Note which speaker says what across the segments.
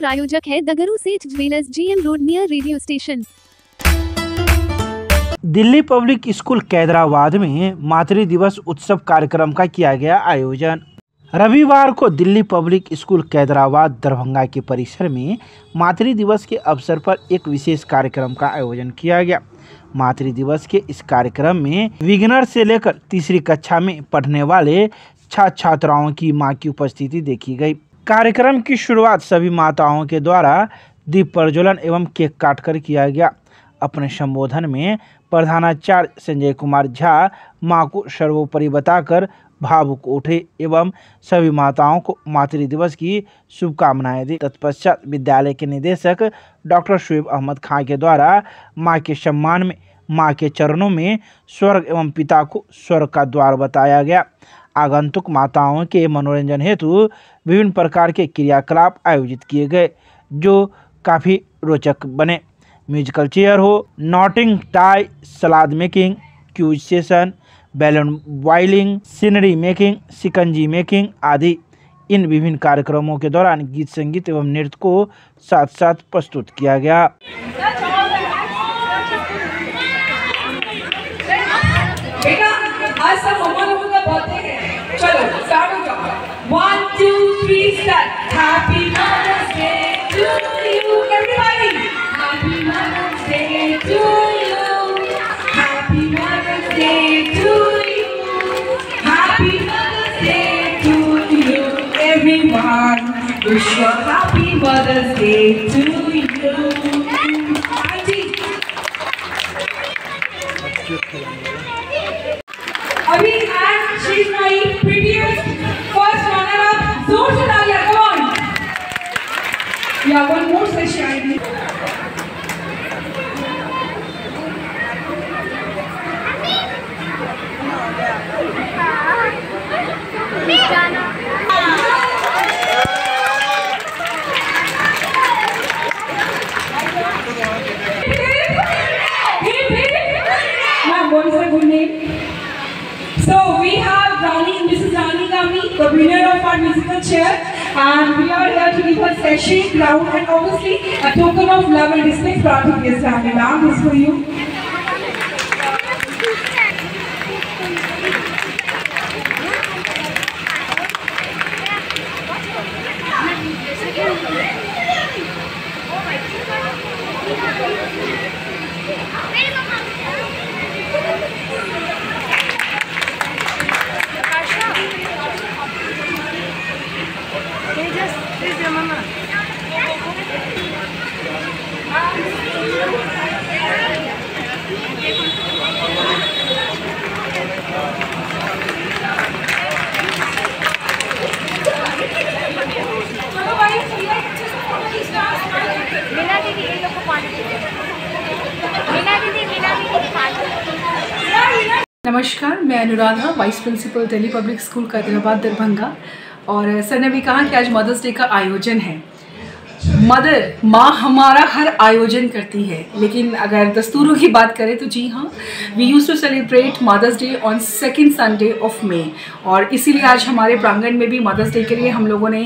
Speaker 1: प्रायोजक है Dagru Seth jewellers, GM road near radio station.
Speaker 2: Delhi public school Kaidrabad में मातृ दिवस उत्सव कार्यक्रम का किया गया आयोजन। रविवार को दिल्ली पब्लिक स्कूल कैदराबाद दरभंगा के परिसर में मातृ दिवस के अवसर पर एक विशेष कार्यक्रम का आयोजन किया गया। मातृ दिवस के इस कार्यक्रम में बिगिनर से लेकर तीसरी कक्षा में पढ़ने वाले छात्र छात्राओं की मां की उपस्थिति देखी गई। कार्यक्रम की शुरुआत सभी माताओं के द्वारा दीप प्रज्वलन एवं केक काटकर किया गया। अपने संबोधन में प्रधानाचार्य संजय कुमार झा मां को सर्वोपरि बताकर भावुक उठे एवं सभी माताओं को मातृ दिवस की शुभकामनाएं दी। तत्पश्चात विद्यालय के निदेशक डॉक्टर शुएब अहमद खां के द्वारा मां के सम्मान में मां के चरणों में स्वर्ग एवं पिता को स्वर्ग का द्वार बताया गया। आगंतुक माताओं के मनोरंजन हेतु विभिन्न प्रकार के क्रियाकलाप आयोजित किए गए जो काफ़ी रोचक बने। म्यूजिकल चेयर हो, knotting tie, salad making, quiz session, balloon boiling, scenery making, शिकंजी मेकिंग आदि। इन विभिन्न कार्यक्रमों के दौरान गीत संगीत एवं नृत्य को साथ साथ प्रस्तुत किया गया।
Speaker 3: बेटा आज सब मम्मा लोगों का बर्थडे है, चलो स्टार्ट हो जाओ। 1 2 3 start. Happy mother's day to you everybody. Happy mother's day to you. Happy mother's day to you. Happy mother's day to you everyone. Wish you happy mother's day to you. अभी and she's my prettiest first runner-up. जोर से तालियां, come on. Yeah, one more session I need. What is her good name? So we have Mrs. Rani Gami, the winner of our musical chair, and we are here to give her session, crown, and obviously a token of love and respect for our guest family. Ma'am, this is for you.
Speaker 4: नमस्कार, मैं Anuradha, vice principal Delhi public school Kaidrabad Darbhanga. और sir ने भी कहा कि आज mother's day का आयोजन है। माँ हमारा हर आयोजन करती है, लेकिन अगर दस्तूरों की बात करें तो जी हाँ, we use to celebrate mother's day on second Sunday of May. और इसीलिए आज हमारे प्रांगण में भी मदर्स डे के लिए हम लोगों ने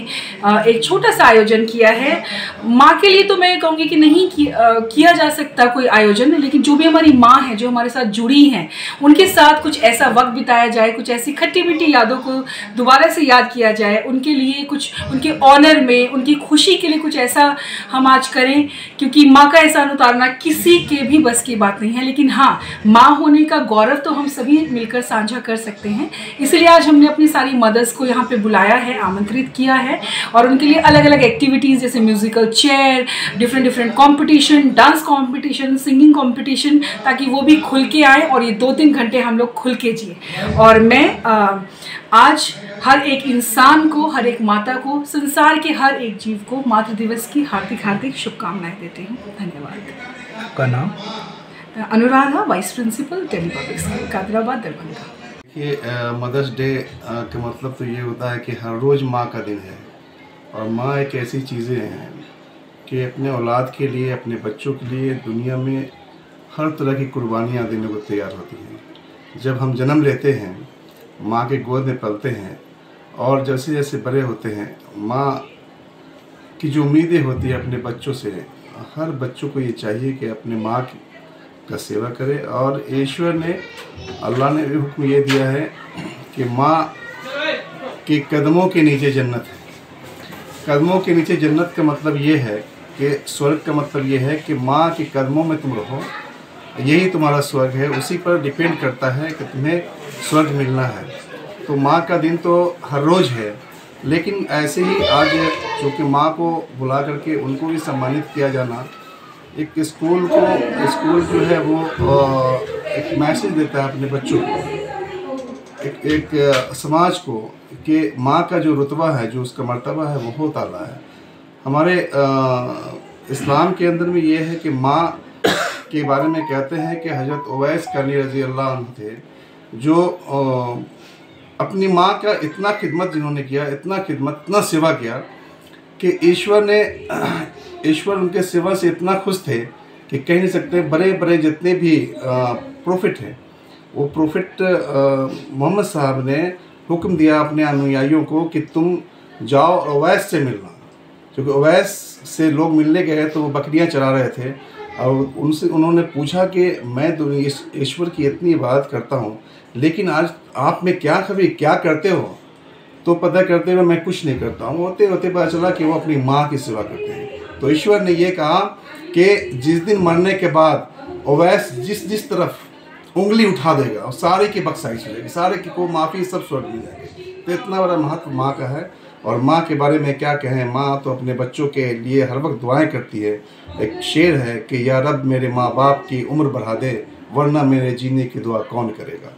Speaker 4: एक छोटा सा आयोजन किया है। माँ के लिए तो मैं कहूँगी कि नहीं किया जा सकता कोई आयोजन, लेकिन जो भी हमारी माँ हैं, जो हमारे साथ जुड़ी हैं, उनके साथ कुछ ऐसा वक्त बिताया जाए, कुछ ऐसी खट्टी मीठी यादों को दोबारा से याद किया जाए, उनके लिए कुछ, उनके ऑनर में, उनकी खुशी के लिए कुछ ऐसा हम आज करें। क्योंकि माँ का एहसान उतारना किसी के भी बस की बात नहीं है, लेकिन हाँ, माँ होने का गौरव तो हम सभी मिलकर साझा कर सकते हैं। इसलिए आज हमने अपनी सारी मदर्स को यहाँ पे बुलाया है, आमंत्रित किया है, और उनके लिए अलग अलग एक्टिविटीज़ जैसे musical chair, different competition, dance competition, singing competition, ताकि वो भी खुल के आए और ये 2-3 घंटे हम लोग खुल के जिए। और मैं आज हर एक इंसान को, हर एक माता को, संसार के हर एक जीव को मातृ दिवस की हार्दिक शुभकामनाएं देती हूँ। धन्यवाद।
Speaker 2: आपका नाम?
Speaker 4: Anuradha, vice principal Delhi public school Kaidrabad Darbhanga.
Speaker 5: देखिए, मदर्स डे का मतलब तो ये होता है कि हर रोज़ माँ का दिन है, और माँ एक ऐसी चीज़ें हैं कि अपने औलाद के लिए, अपने बच्चों के लिए दुनिया में हर तरह की कुर्बानियाँ देने को तैयार होती हैं। जब हम जन्म लेते हैं, माँ के गोद में पलते हैं, और जैसे जैसे बड़े होते हैं, माँ की जो उम्मीदें होती है अपने बच्चों से, हर बच्चों को ये चाहिए कि अपने माँ का सेवा करे। और ईश्वर ने, अल्लाह ने भी हुक्म ये दिया है कि माँ के कदमों के नीचे जन्नत है। कदमों के नीचे जन्नत का मतलब ये है कि स्वर्ग का मतलब ये है कि माँ के कदमों में तुम रहो, यही तुम्हारा स्वर्ग है। उसी पर डिपेंड करता है कि तुम्हें स्वर्ग मिलना है। तो माँ का दिन तो हर रोज़ है, लेकिन ऐसे ही आज चूँकि माँ को बुला करके उनको भी सम्मानित किया जाना, एक स्कूल जो है वो एक मैसेज देता है अपने बच्चों को, एक समाज को, कि माँ का जो रुतबा है, जो उसका मर्तबा है, वो बहुत आला है। हमारे इस्लाम के अंदर में ये है कि माँ के बारे में कहते हैं कि हज़रत उवैस करनी रज़ी अल्लाह अन्हु थे, जो अपनी माँ का इतना खिदमत जिन्होंने किया, इतना सेवा किया कि ईश्वर उनके सेवा से इतना खुश थे कि कह नहीं सकते। बड़े बड़े जितने भी प्रोफिट हैं, वो प्रोफिट मोहम्मद साहब ने हुक्म दिया अपने अनुयायियों को कि तुम जाओ उवैस से मिलना, क्योंकि उवैस से लोग मिलने गए तो वो बकरियां चरा रहे थे, और उन्होंने पूछा कि मैं तो ईश्वर की इतनी इबादत करता हूँ, लेकिन आज आप में क्या खबी, क्या करते हो? तो पता करते हुए मैं कुछ नहीं करता हूँ। होते होते पता चला कि वो अपनी माँ की सेवा करते हैं। तो ईश्वर ने ये कहा कि जिस दिन मरने के बाद उवैस जिस तरफ उंगली उठा देगा और सारे की बख्शाइश हो जाएगी, सारे की को माफ़ी, सब स्वर्ग मिल जाएगी। तो इतना बड़ा महत्व माँ का है। और माँ के बारे में क्या कहें, माँ तो अपने बच्चों के लिए हर वक्त दुआएं करती है। एक शेर है कि या रब मेरे माँ बाप की उम्र बढ़ा दे, वरना मेरे जीने की दुआ कौन करेगा।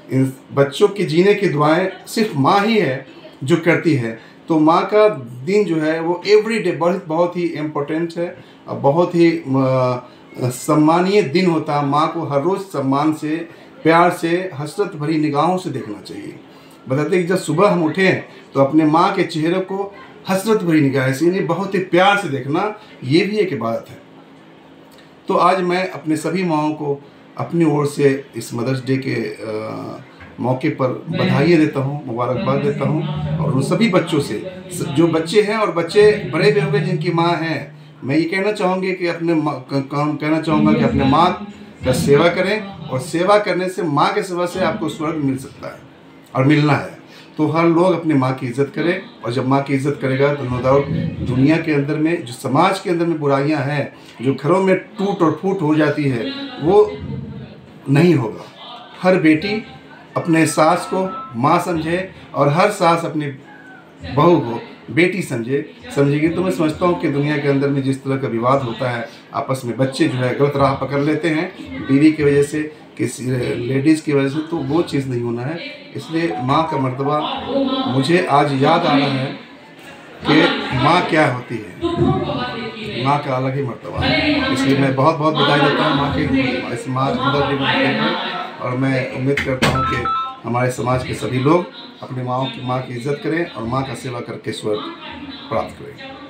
Speaker 5: इन बच्चों की जीने की दुआएं सिर्फ माँ ही है जो करती है। तो माँ का दिन जो है वो एवरी डे बहुत ही इम्पोर्टेंट है और बहुत ही सम्मानीय दिन होता है। माँ को हर रोज़ सम्मान से, प्यार से, हसरत भरी निगाहों से देखना चाहिए। बताते हैं कि जब सुबह हम उठें तो अपने माँ के चेहरे को हसरत भरी निगाह से, यानी बहुत ही प्यार से देखना, ये भी एक इबादत है। तो आज मैं अपने सभी माँओं को अपनी ओर से इस मदर्स डे के मौके पर बधाई देता हूँ, मुबारकबाद देता हूँ। और उन सभी बच्चों से, जो बच्चे हैं और बच्चे बड़े भी हो गए जिनकी माँ हैं, मैं ये कहना चाहूँगी कि अपने माँ का सेवा करें। और सेवा करने से, माँ के सेवा से आपको स्वर्ग मिल सकता है और मिलना है। तो हर लोग अपनी माँ की इज़्ज़त करें, और जब माँ की इज़्ज़त करेगा तो नो डाउट दुनिया के अंदर में, जो समाज के अंदर में बुराइयां हैं, जो घरों में टूट और फूट हो जाती है, वो नहीं होगा। हर बेटी अपने सास को माँ समझे और हर सास अपनी बहू को बेटी समझेगी। तो मैं समझता हूँ कि दुनिया के अंदर में जिस तरह का विवाद होता है, आपस में बच्चे जो है गलत राह पकड़ लेते हैं बीवी की वजह से, किसी लेडीज़ की वजह से, तो वो चीज़ नहीं होना है। इसलिए माँ का मर्तबा मुझे आज याद आ रहा है कि माँ क्या होती है, माँ का अलग ही मर्तबा है। इसलिए मैं बहुत बहुत बधाई देता हूँ माँ के इस मदर डे पर। और मैं उम्मीद करता हूँ कि हमारे समाज के सभी लोग अपनी माँ की इज़्ज़त करें और माँ का सेवा करके स्वर्ग प्राप्त करें।